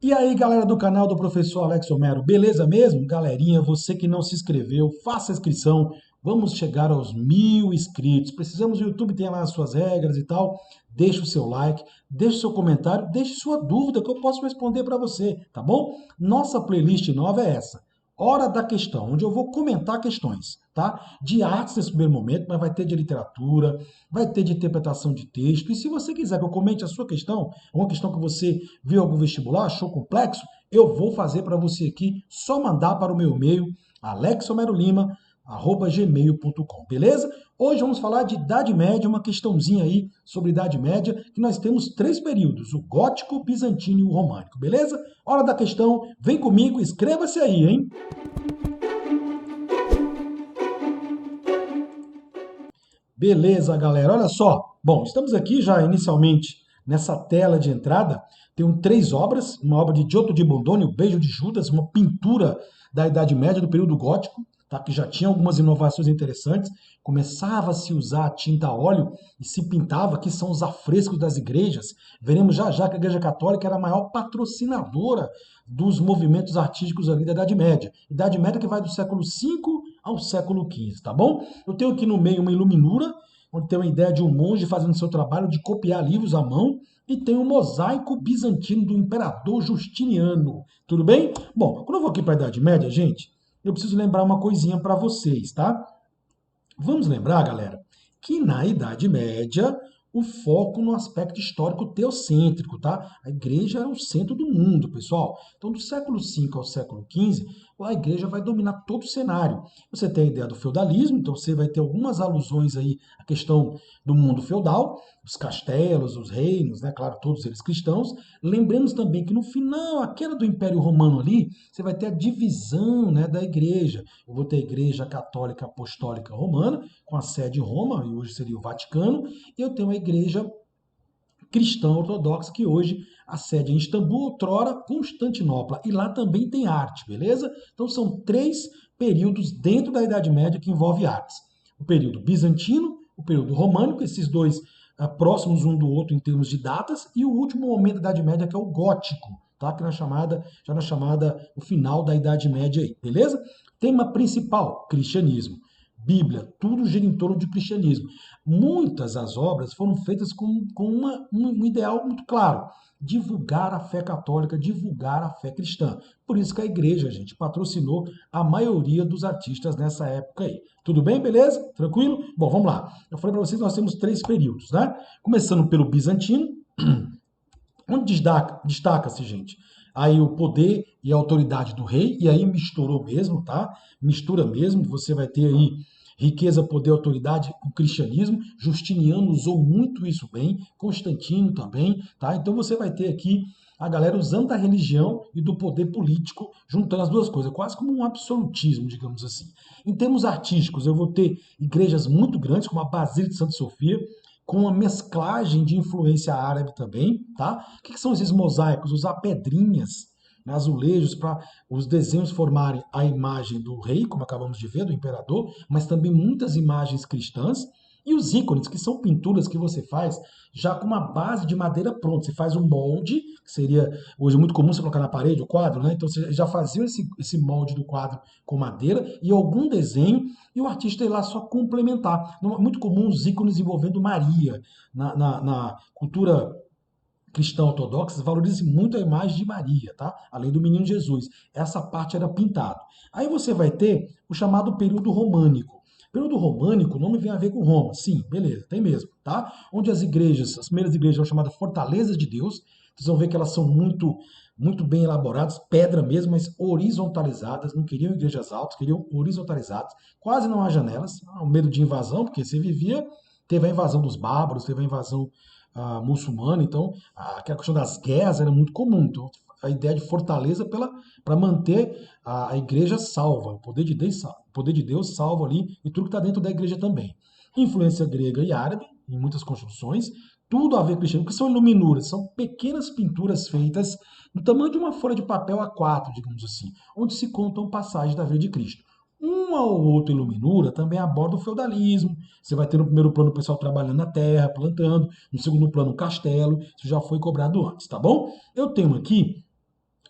E aí, galera do canal do Professor Alex Homero, beleza mesmo? Galerinha, você que não se inscreveu, faça a inscrição. Vamos chegar aos 1.000 inscritos. Precisamos, o YouTube tem lá as suas regras e tal. Deixe o seu like, deixe o seu comentário, deixe sua dúvida que eu posso responder para você, tá bom? Nossa playlist nova é essa. Hora da questão, onde eu vou comentar questões, tá? De artes nesse primeiro momento, mas vai ter de literatura, vai ter de interpretação de texto. E se você quiser que eu comente a sua questão, uma questão que você viu algum vestibular, achou complexo, eu vou fazer para você aqui, só mandar para o meu e-mail, alexomerolima@gmail.com, beleza? Hoje vamos falar de Idade Média, uma questãozinha aí sobre Idade Média, que nós temos 3 períodos, o gótico, o bizantino e o românico, beleza? Hora da questão, vem comigo, inscreva-se aí, hein? Beleza, galera, olha só. Bom, estamos aqui já inicialmente nessa tela de entrada. Tem 3 obras, uma obra de Giotto di Bondone, O Beijo de Judas, uma pintura da Idade Média, do período gótico, tá? Que já tinha algumas inovações interessantes. Começava a se usar a tinta a óleo e se pintava, que são os afrescos das igrejas. Veremos já já que a Igreja Católica era a maior patrocinadora dos movimentos artísticos ali da Idade Média. Idade Média que vai do século V ao século XV, tá bom? Eu tenho aqui no meio uma iluminura, onde tem uma ideia de um monge fazendo seu trabalho de copiar livros à mão, e tem um mosaico bizantino do imperador Justiniano. Tudo bem? Bom, quando eu vou aqui para a Idade Média, gente, eu preciso lembrar uma coisinha para vocês, tá? Vamos lembrar, galera, que na Idade Média o foco no aspecto histórico teocêntrico, tá? A igreja era o centro do mundo, pessoal. Então, do século V ao século XV, a igreja vai dominar todo o cenário. Você tem a ideia do feudalismo, então você vai ter algumas alusões aí à questão do mundo feudal, os castelos, os reinos, né? Claro, todos eles cristãos. Lembremos também que no final, a queda do Império Romano ali, você vai ter a divisão, né, da igreja. Eu vou ter a Igreja Católica Apostólica Romana, com a sede em Roma, e hoje seria o Vaticano, e eu tenho a Igreja Cristã Ortodoxa, que hoje a sede é em Istambul, outrora Constantinopla, e lá também tem arte, beleza? Então são 3 períodos dentro da Idade Média que envolve artes. O período bizantino, o período românico, esses dois próximos um do outro em termos de datas, e o último momento da Idade Média, que é o gótico, tá? Que já na chamada, o final da Idade Média aí, beleza? Tema principal, cristianismo. Bíblia, tudo gira em torno de cristianismo. Muitas das obras foram feitas com um ideal muito claro: divulgar a fé católica, divulgar a fé cristã. Por isso que a igreja, gente, patrocinou a maioria dos artistas nessa época aí. Tudo bem, beleza? Tranquilo? Bom, vamos lá. Eu falei para vocês que nós temos 3 períodos, né? Começando pelo bizantino, onde destaca-se, gente, aí o poder e a autoridade do rei, e aí misturou mesmo, tá? Mistura mesmo, você vai ter aí riqueza, poder, autoridade, o cristianismo. Justiniano usou muito isso bem, Constantino também, tá? Então você vai ter aqui a galera usando da religião e do poder político, juntando as duas coisas, quase como um absolutismo, digamos assim. Em termos artísticos, eu vou ter igrejas muito grandes, como a Basílica de Santa Sofia, com uma mesclagem de influência árabe também, tá? O que são esses mosaicos? Usar pedrinhas, né, azulejos, para os desenhos formarem a imagem do rei, como acabamos de ver, do imperador, mas também muitas imagens cristãs, e os ícones, que são pinturas que você faz já com uma base de madeira pronta. Você faz um molde, que seria hoje muito comum você colocar na parede o quadro, né? Então você já fazia esse molde do quadro com madeira e algum desenho, e o artista ir lá só complementar. Muito comum os ícones envolvendo Maria. Na cultura cristã ortodoxa, valoriza muito a imagem de Maria, tá? Além do menino Jesus. Essa parte era pintado. Aí você vai ter o chamado período românico. Período românico, o nome vem a ver com Roma. Sim, beleza, tem mesmo, tá? Onde as igrejas, as primeiras igrejas são chamadas fortalezas de Deus. Vocês vão ver que elas são muito bem elaboradas, pedra mesmo, mas horizontalizadas. Não queriam igrejas altas, queriam horizontalizadas. Quase não há janelas. O medo de invasão, porque você vivia, teve a invasão dos bárbaros, teve a invasão muçulmana, então aquela questão das guerras era muito comum. Então, a ideia de fortaleza para manter a igreja salva, o poder de Deus salvo ali, e tudo que está dentro da igreja também. Influência grega e árabe, em muitas construções, tudo a ver com cristianismo, que são iluminuras, são pequenas pinturas feitas no tamanho de uma folha de papel A4, digamos assim, onde se contam passagens da vida de Cristo. Uma ou outra iluminura também aborda o feudalismo. Você vai ter no primeiro plano o pessoal trabalhando na terra, plantando, no segundo plano o castelo. Isso já foi cobrado antes, tá bom? Eu tenho aqui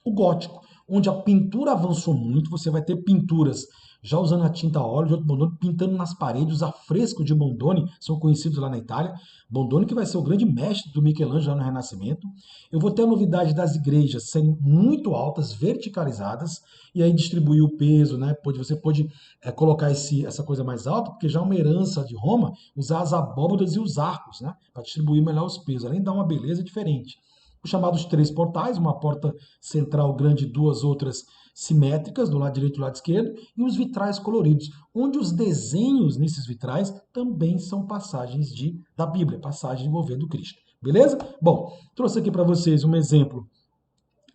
o gótico, onde a pintura avançou muito, você vai ter pinturas já usando a tinta a óleo de outro Bondone, pintando nas paredes, os afrescos de Bondone são conhecidos lá na Itália. Bondone que vai ser o grande mestre do Michelangelo no Renascimento. Eu vou ter a novidade das igrejas serem muito altas, verticalizadas, e aí distribuir o peso, né? Você pode colocar essa coisa mais alta, porque já é uma herança de Roma, usar as abóbadas e os arcos, né? Para distribuir melhor os pesos, além de dar uma beleza diferente. Os chamados três portais, uma porta central grande e duas outras simétricas, do lado direito e do lado esquerdo, e os vitrais coloridos, onde os desenhos nesses vitrais também são passagens da Bíblia, passagens envolvendo Cristo. Beleza? Bom, trouxe aqui para vocês um exemplo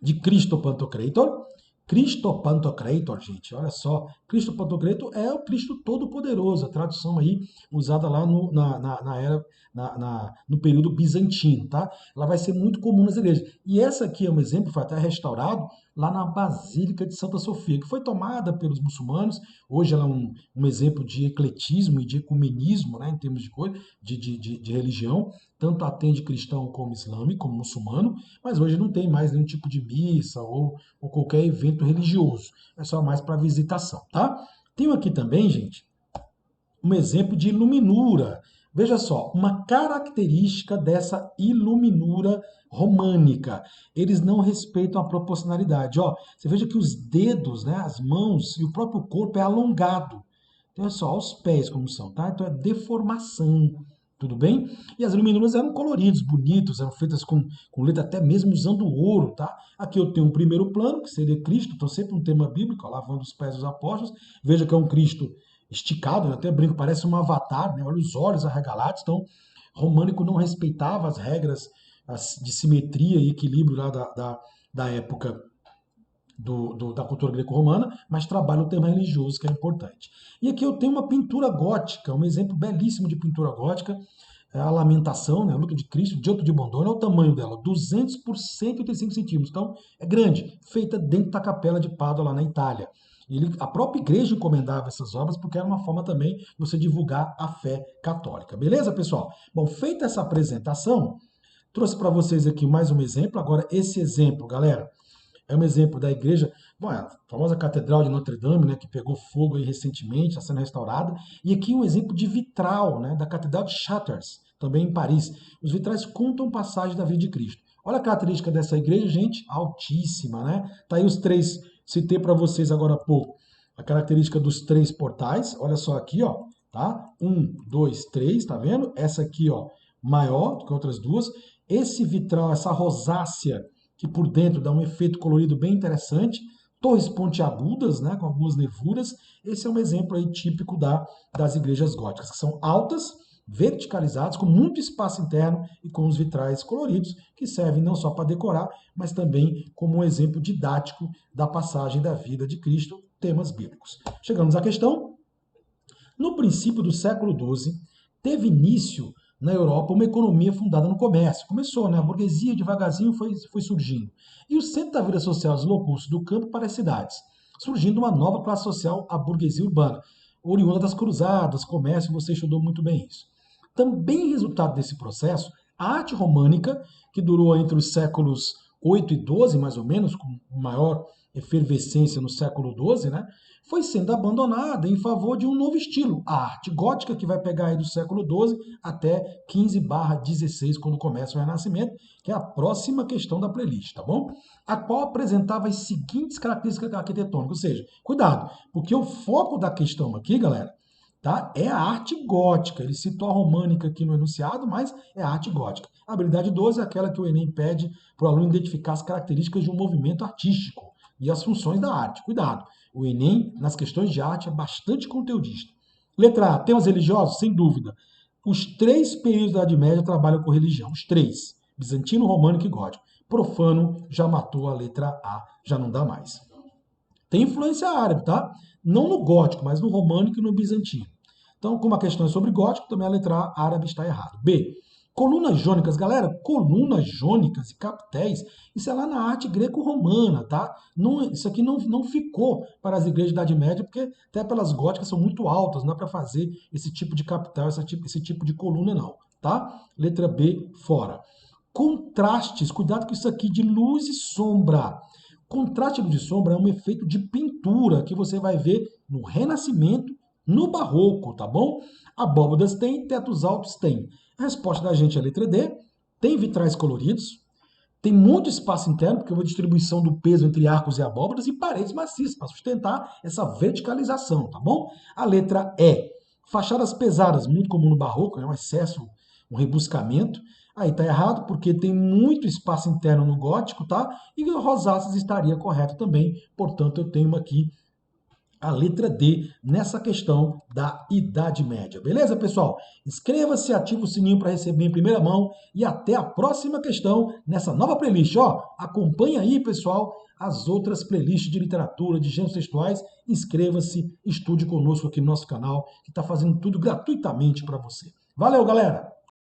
de Cristo Pantocrator. Cristo Pantocrator, gente, olha só. Cristo Pantocrator é o Cristo Todo-Poderoso, a tradução aí usada lá no período bizantino, tá? Ela vai ser muito comum nas igrejas. E essa aqui é um exemplo, foi até restaurado lá na Basílica de Santa Sofia, que foi tomada pelos muçulmanos. Hoje ela é um exemplo de ecletismo e de ecumenismo, né, em termos de coisa, de religião. Tanto atende cristão como islâmico, como muçulmano, mas hoje não tem mais nenhum tipo de missa ou qualquer evento religioso. É só mais para visitação, tá? Tenho aqui também, gente, um exemplo de iluminura. Veja só, uma característica dessa iluminura românica. Eles não respeitam a proporcionalidade. Ó, você veja que os dedos, né, as mãos e o próprio corpo é alongado. Então é só os pés como são, tá? Então é deformação. Tudo bem? E as iluminuras eram coloridos, bonitos, eram feitas com letra até mesmo usando ouro, tá? Aqui eu tenho um primeiro plano, que seria Cristo, então sempre um tema bíblico, ó, lavando os pés dos apóstolos. Veja que é um Cristo esticado, né? Até brinco, parece um avatar, né? Olha os olhos arregalados. Então, românico não respeitava as regras de simetria e equilíbrio lá da época da cultura greco-romana, mas trabalha o tema religioso, que é importante. E aqui eu tenho uma pintura gótica, um exemplo belíssimo de pintura gótica, a Lamentação, né, a Luta de Cristo, de Giotto di Bondone. Olha o tamanho dela, 200 por 185 centímetros, então é grande, feita dentro da Capela de Pádua, lá na Itália. A própria igreja encomendava essas obras porque era uma forma também de você divulgar a fé católica. Beleza, pessoal? Bom, feita essa apresentação, trouxe para vocês aqui mais um exemplo. Agora, esse exemplo, galera, é um exemplo da igreja, bom, a famosa Catedral de Notre Dame, né, que pegou fogo aí recentemente, está sendo restaurada. E aqui um exemplo de vitral, né, da Catedral de Chartres, também em Paris. Os vitrais contam passagem da vida de Cristo. Olha a característica dessa igreja, gente, altíssima, né? Tá aí os três, citei para vocês agora há pouco, a característica dos três portais. Olha só aqui, ó, tá? Um, dois, três, tá vendo? Essa aqui, ó, maior do que outras duas. Esse vitral, essa rosácea, que por dentro dá um efeito colorido bem interessante, torres pontiagudas, né, com algumas nervuras. Esse é um exemplo aí típico das igrejas góticas, que são altas, verticalizadas, com muito espaço interno e com os vitrais coloridos, que servem não só para decorar, mas também como um exemplo didático da passagem da vida de Cristo, temas bíblicos. Chegamos à questão. No princípio do século XII, teve início na Europa uma economia fundada no comércio. Começou, né? A burguesia devagarzinho foi surgindo. E o centro da vida social deslocou-se do campo para as cidades, surgindo uma nova classe social, a burguesia urbana, oriunda das cruzadas, comércio, você estudou muito bem isso. Também resultado desse processo, a arte românica, que durou entre os séculos 8 e 12, mais ou menos, com maior efervescência no século 12, né, foi sendo abandonada em favor de um novo estilo, a arte gótica, que vai pegar aí do século 12 até 15/16, quando começa o Renascimento, que é a próxima questão da playlist, tá bom? A qual apresentava as seguintes características arquitetônicas, ou seja, cuidado, porque o foco da questão aqui, galera, tá? É a arte gótica. Ele citou a românica aqui no enunciado, mas é a arte gótica. A habilidade 12 é aquela que o Enem pede para o aluno identificar as características de um movimento artístico e as funções da arte. Cuidado, o Enem, nas questões de arte, é bastante conteudista. Letra A, temas religiosos? Sem dúvida. Os três períodos da Idade Média trabalham com religião. Os três. Bizantino, românico e gótico. Profano já matou a letra A, já não dá mais. Tem influência árabe, tá? Não no gótico, mas no românico e no bizantino. Então, como a questão é sobre gótico, também a letra A, árabe, está errado. B. Colunas jônicas, galera, colunas jônicas e capitéis, isso é lá na arte greco-romana, tá? Não, isso aqui não ficou para as igrejas da Idade Média, porque até pelas góticas são muito altas, não é para fazer esse tipo de capital, esse tipo de coluna, não, tá? Letra B, fora. Contrastes, cuidado com isso aqui de luz e sombra. Contraste de luz e sombra é um efeito de pintura que você vai ver no Renascimento, no Barroco, tá bom? Abóbadas tem, tetos altos tem. A resposta da gente é a letra D. Tem vitrais coloridos, tem muito espaço interno, porque é uma distribuição do peso entre arcos e abóbadas, e paredes maciças, para sustentar essa verticalização, tá bom? A letra E. Fachadas pesadas, muito comum no barroco, um excesso, um rebuscamento. Aí tá errado, porque tem muito espaço interno no gótico, tá? E rosáceas estaria correto também. Portanto, eu tenho aqui a letra D nessa questão da Idade Média. Beleza, pessoal? Inscreva-se, ative o sininho para receber em primeira mão e até a próxima questão nessa nova playlist. Ó, acompanha aí, pessoal, as outras playlists de literatura, de gêneros textuais. Inscreva-se, estude conosco aqui no nosso canal, que está fazendo tudo gratuitamente para você. Valeu, galera!